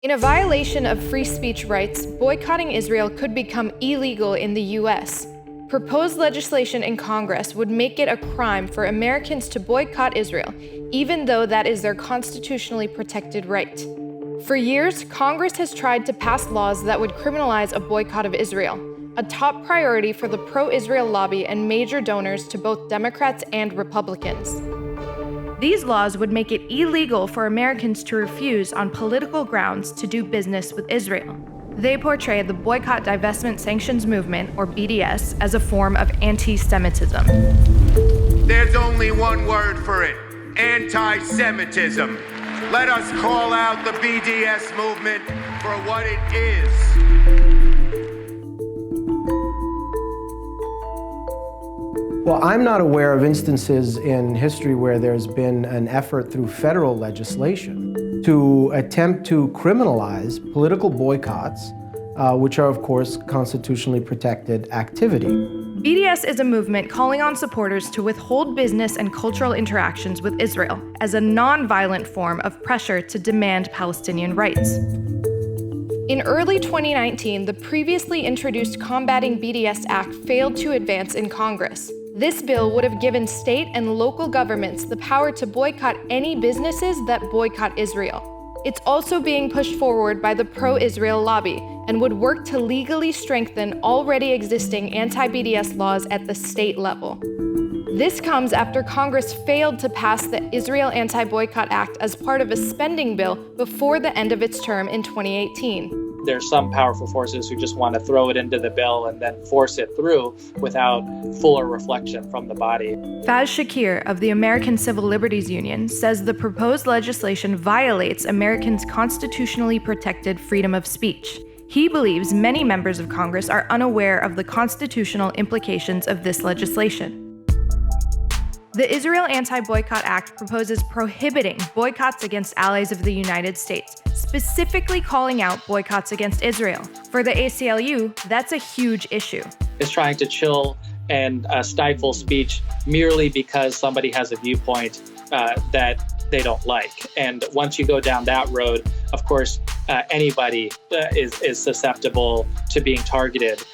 In a violation of free speech rights, boycotting Israel could become illegal in the US. Proposed legislation in Congress would make it a crime for Americans to boycott Israel, even though that is their constitutionally protected right. For years, Congress has tried to pass laws that would criminalize a boycott of Israel, a top priority for the pro-Israel lobby and major donors to both Democrats and Republicans. These laws would make it illegal for Americans to refuse on political grounds to do business with Israel. They portray the Boycott, Divestment, Sanctions movement, or BDS, as a form of anti-Semitism. There's only one word for it: anti-Semitism. Let us call out the BDS movement for what it is. Well, I'm not aware of instances in history where there's been an effort through federal legislation to attempt to criminalize political boycotts, which are, of course, constitutionally protected activity. BDS is a movement calling on supporters to withhold business and cultural interactions with Israel as a non-violent form of pressure to demand Palestinian rights. In early 2019, the previously introduced Combating BDS Act failed to advance in Congress. This bill would have given state and local governments the power to boycott any businesses that boycott Israel. It's also being pushed forward by the pro-Israel lobby and would work to legally strengthen already existing anti-BDS laws at the state level. This comes after Congress failed to pass the Israel Anti-Boycott Act as part of a spending bill before the end of its term in 2018. There's some powerful forces who just want to throw it into the bill and then force it through without fuller reflection from the body. Faz Shakir of the American Civil Liberties Union says the proposed legislation violates Americans' constitutionally protected freedom of speech. He believes many members of Congress are unaware of the constitutional implications of this legislation. The Israel Anti-Boycott Act proposes prohibiting boycotts against allies of the United States, specifically calling out boycotts against Israel. For the ACLU, that's a huge issue. It's trying to chill and stifle speech merely because somebody has a viewpoint that they don't like. And once you go down that road, of course, anybody is susceptible to being targeted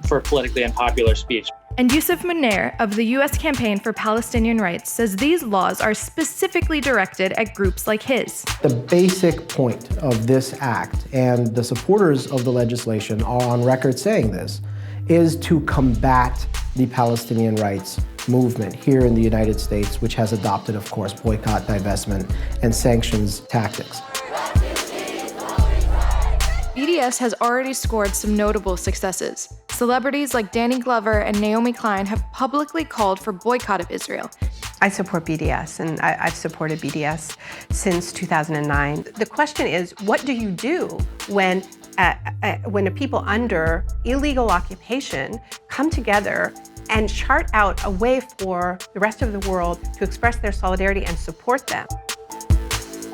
for politically unpopular speech. And Yusuf Munir of the U.S. Campaign for Palestinian Rights says these laws are specifically directed at groups like his. The basic point of this act, and the supporters of the legislation are on record saying this, is to combat the Palestinian rights movement here in the United States, which has adopted, of course, boycott, divestment, and sanctions tactics. BDS has already scored some notable successes. Celebrities like Danny Glover and Naomi Klein have publicly called for boycott of Israel. I support BDS, and I've supported BDS since 2009. The question is, what do you do when a people under illegal occupation come together and chart out a way for the rest of the world to express their solidarity and support them?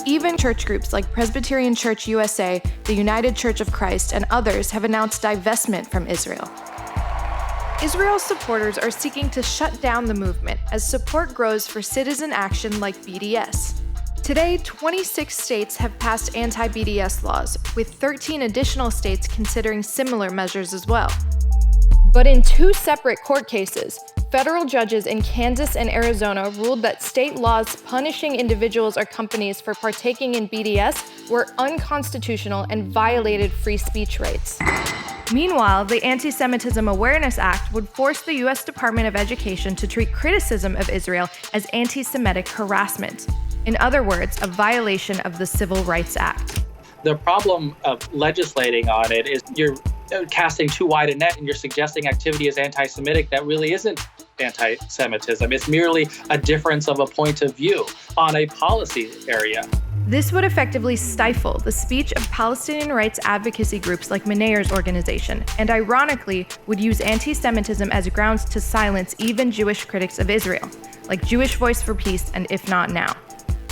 Even church groups like Presbyterian Church USA, the United Church of Christ, and others have announced divestment from Israel. Israel's supporters are seeking to shut down the movement as support grows for citizen action like BDS. Today, 26 states have passed anti-BDS laws, with 13 additional states considering similar measures as well. But in two separate court cases, federal judges in Kansas and Arizona ruled that state laws punishing individuals or companies for partaking in BDS were unconstitutional and violated free speech rights. Meanwhile, the Anti-Semitism Awareness Act would force the U.S. Department of Education to treat criticism of Israel as anti-Semitic harassment. In other words, a violation of the Civil Rights Act. The problem of legislating on it is you're casting too wide a net and you're suggesting activity is anti-Semitic that really isn't anti-Semitism. It's merely a difference of a point of view on a policy area. This would effectively stifle the speech of Palestinian rights advocacy groups like Munir's organization, and ironically would use anti-Semitism as grounds to silence even Jewish critics of Israel, like Jewish Voice for Peace and If Not Now.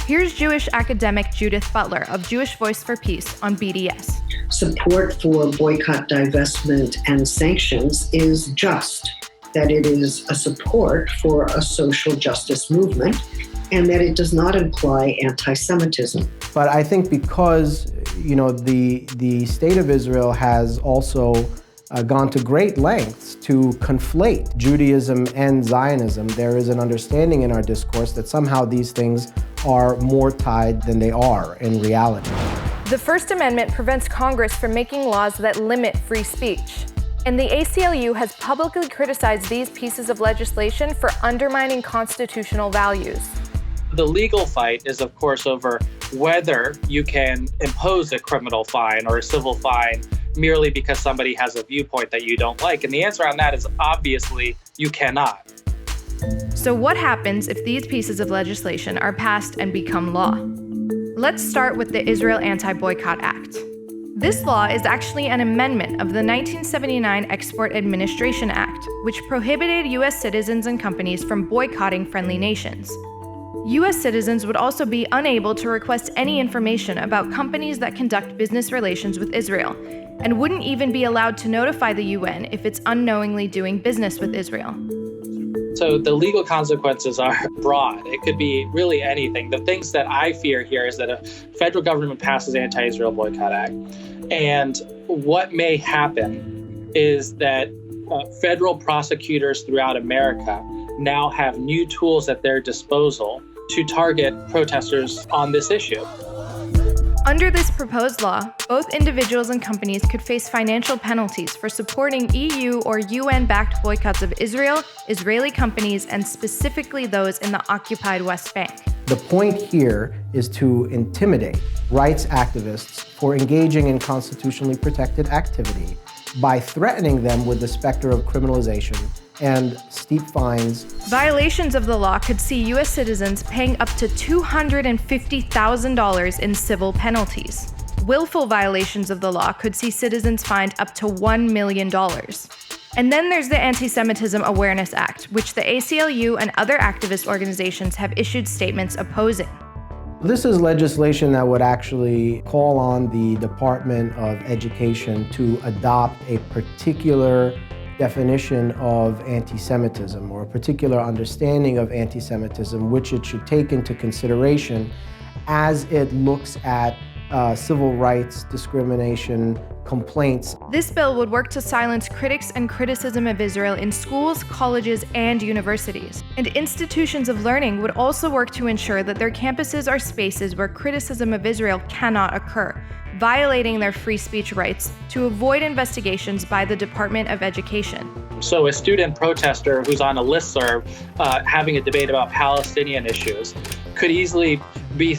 Here's Jewish academic Judith Butler of Jewish Voice for Peace on BDS. Support for boycott, divestment, and sanctions is just, that it is a support for a social justice movement and that it does not imply anti-Semitism. But I think because, the state of Israel has also gone to great lengths to conflate Judaism and Zionism, there is an understanding in our discourse that somehow these things are more tied than they are in reality. The First Amendment prevents Congress from making laws that limit free speech. And the ACLU has publicly criticized these pieces of legislation for undermining constitutional values. The legal fight is, of course, over whether you can impose a criminal fine or a civil fine merely because somebody has a viewpoint that you don't like. And the answer on that is obviously you cannot. So what happens if these pieces of legislation are passed and become law? Let's start with the Israel Anti-Boycott Act. This law is actually an amendment of the 1979 Export Administration Act, which prohibited U.S. citizens and companies from boycotting friendly nations. U.S. citizens would also be unable to request any information about companies that conduct business relations with Israel, and wouldn't even be allowed to notify the UN if it's unknowingly doing business with Israel. So the legal consequences are broad. It could be really anything. The things that I fear here is that a federal government passes Anti-Israel Boycott Act, and what may happen is that federal prosecutors throughout America now have new tools at their disposal to target protesters on this issue. Under this proposed law, both individuals and companies could face financial penalties for supporting EU or UN-backed boycotts of Israel, Israeli companies, and specifically those in the occupied West Bank. The point here is to intimidate rights activists for engaging in constitutionally protected activity by threatening them with the specter of criminalization and steep fines. Violations of the law could see U.S. citizens paying up to $250,000 in civil penalties. Willful violations of the law could see citizens fined up to $1 million. And then there's the Anti-Semitism Awareness Act, which the ACLU and other activist organizations have issued statements opposing. This is legislation that would actually call on the Department of Education to adopt a particular definition of anti-Semitism or a particular understanding of anti-Semitism, which it should take into consideration as it looks at civil rights discrimination complaints. This bill would work to silence critics and criticism of Israel in schools, colleges, and universities. And institutions of learning would also work to ensure that their campuses are spaces where criticism of Israel cannot occur, violating their free speech rights to avoid investigations by the Department of Education. So a student protester who's on a listserv having a debate about Palestinian issues could easily be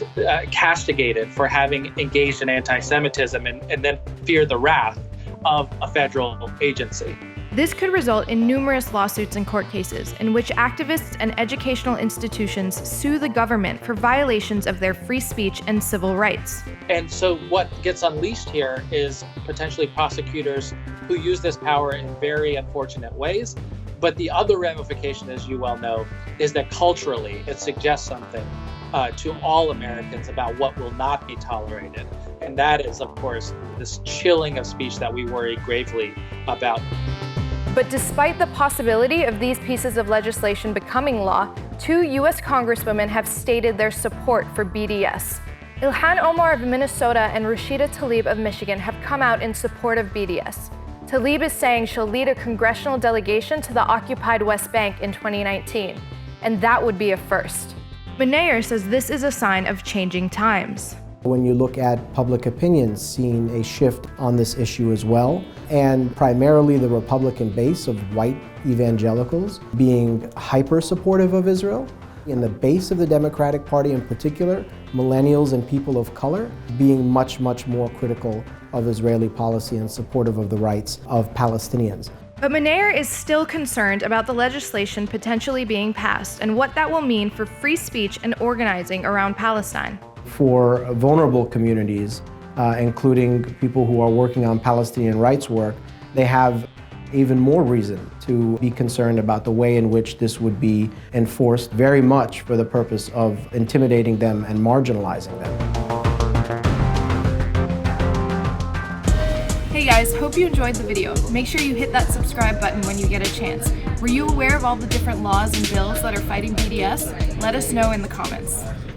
castigated for having engaged in anti-Semitism and then fear the wrath of a federal agency. This could result in numerous lawsuits and court cases in which activists and educational institutions sue the government for violations of their free speech and civil rights. And so what gets unleashed here is potentially prosecutors who use this power in very unfortunate ways. But the other ramification, as you well know, is that culturally it suggests something to all Americans about what will not be tolerated. And that is, of course, this chilling of speech that we worry gravely about. But despite the possibility of these pieces of legislation becoming law, 2 U.S. Congresswomen have stated their support for BDS. Ilhan Omar of Minnesota and Rashida Tlaib of Michigan have come out in support of BDS. Tlaib is saying she'll lead a congressional delegation to the occupied West Bank in 2019, and that would be a first. Menayer says this is a sign of changing times. When you look at public opinion, seeing a shift on this issue as well, and primarily the Republican base of white evangelicals being hyper supportive of Israel. In the base of the Democratic Party in particular, millennials and people of color being much, much more critical of Israeli policy and supportive of the rights of Palestinians. But Menayer is still concerned about the legislation potentially being passed and what that will mean for free speech and organizing around Palestine. For vulnerable communities, including people who are working on Palestinian rights work, they have even more reason to be concerned about the way in which this would be enforced, very much for the purpose of intimidating them and marginalizing them. Hey Hey guys, hope you enjoyed the video. Make sure you hit that subscribe button when you get a chance. Were you aware of all the different laws and bills that are fighting BDS? Let us know in the comments.